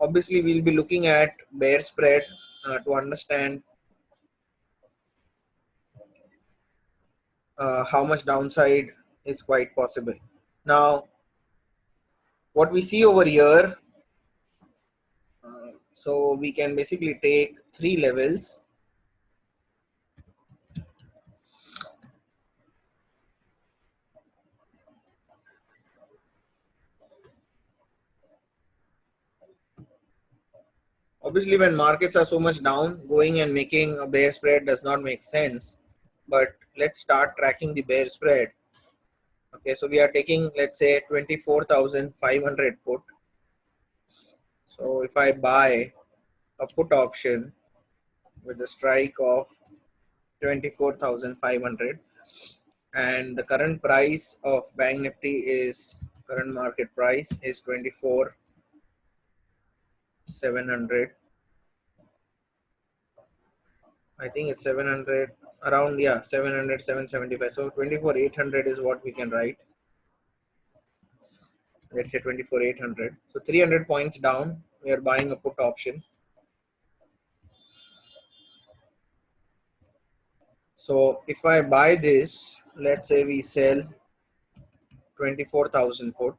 obviously we'll be looking at bear spread to understand how much downside is quite possible. Now, what we see over here, so we can basically take three levels. Obviously, when markets are so much down, going and making a bear spread does not make sense. But let's start tracking the bear spread. Okay, so we are taking, let's say, 24,500 put. So if I buy a put option with a strike of 24,500, and the current price of Bank Nifty is, current market price is 24,700. I think it's 700 around, yeah, 700, 775. So 24,800 is what we can write. Let's say 24,800. So 300 points down, we are buying a put option. So if I buy this, let's say we sell 24,000 put.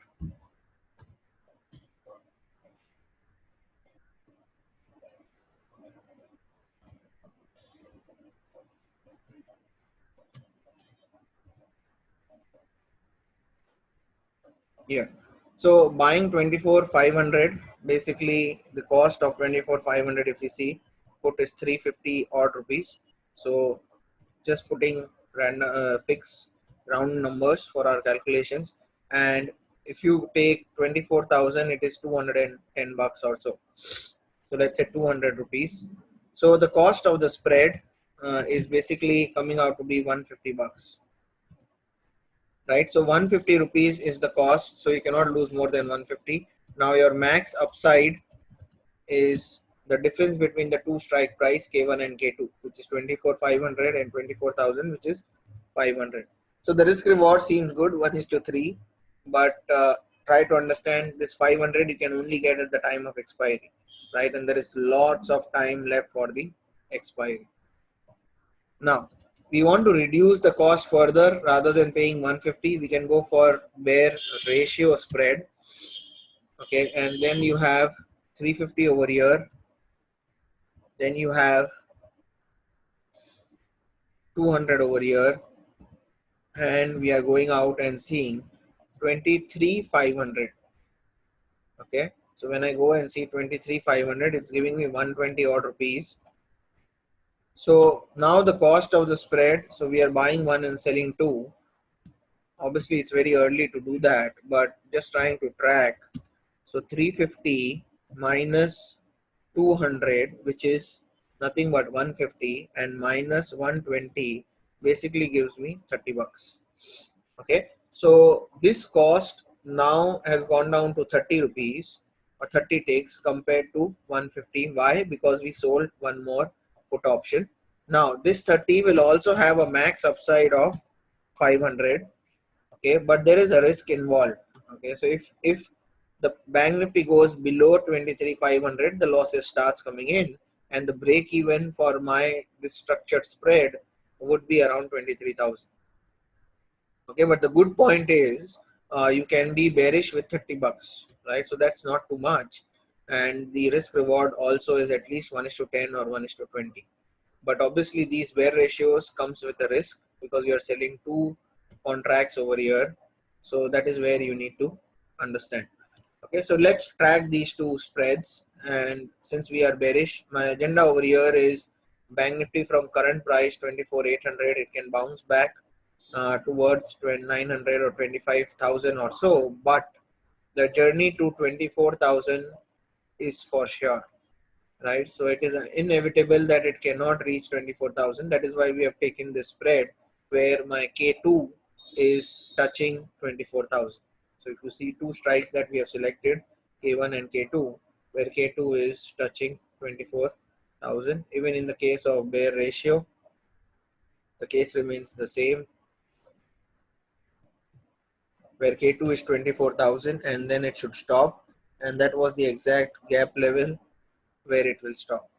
Here. So buying 24,500, basically the cost of 24,500, if you see, put is 350 odd rupees. So just putting random fixed round numbers for our calculations, and if you take 24,000, it is 210 bucks or so. So let's say 200 rupees. So the cost of the spread is basically coming out to be 150 bucks. Right, so 150 rupees is the cost, so you cannot lose more than 150. Now your max upside is the difference between the two strike price K1 and K2, which is 24,500 and 24,000, which is 500. So the risk reward seems good, 1:3, but try to understand this 500 you can only get at the time of expiry, right? And there is lots of time left for the expiry. Now, we want to reduce the cost further. Rather than paying 150, we can go for bear ratio spread. Okay, and then you have 350 over here. Then you have 200 over here. And we are going out and seeing 23,500. Okay, so when I go and see 23,500, it's giving me 120 odd rupees. So now the cost of the spread, so we are buying one and selling two. Obviously it's very early to do that, but just trying to track. So 350 minus 200, which is nothing but 150, and minus 120 basically gives me 30 bucks. Okay, so this cost now has gone down to 30 rupees or 30 ticks compared to 150. Why? Because we sold one more put option. Now this 30 will also have a max upside of 500. Okay, but there is a risk involved. Okay, so if the Bank Nifty goes below 23,500, the losses starts coming in, and the break even for this structured spread would be around 23,000. Okay, but the good point is you can be bearish with 30 bucks, right? So that's not too much, and the risk reward also is at least 1:10 or 1:20. But obviously these bear ratios comes with a risk because you are selling two contracts over here. So that is where you need to understand. Okay, so let's track these two spreads, and since we are bearish, my agenda over here is Bank Nifty from current price 24,800, it can bounce back towards 2900 or 25,000 or so, but the journey to 24,000 is for sure, right? So it is inevitable that it cannot reach 24,000. That is why we have taken this spread where my K2 is touching 24,000. So if you see two strikes that we have selected, K1 and K2, where K2 is touching 24,000. Even in the case of bear ratio, the case remains the same, where K2 is 24,000, and then it should stop. and that was the exact gap level where it will stop,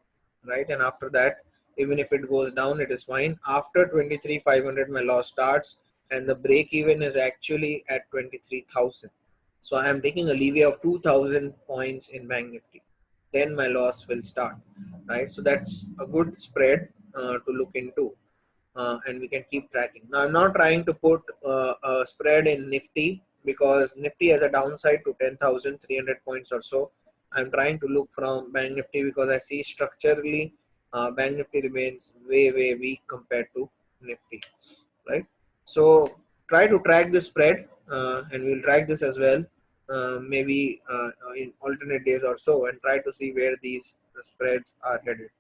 right? And after that, even if it goes down, it is fine. After 23,500 my loss starts, and the break even is actually at 23,000. So I am taking a leeway of 2,000 points in Bank Nifty. Then my loss will start, right? So that's a good spread to look into, and we can keep tracking. Now I'm not trying to put a spread in Nifty because Nifty has a downside to 10,300 points or so. I'm trying to look from Bank Nifty because I see structurally Bank Nifty remains way weak compared to Nifty, right? So try to track the spread, and we'll track this as well, maybe in alternate days or so, and try to see where these spreads are headed.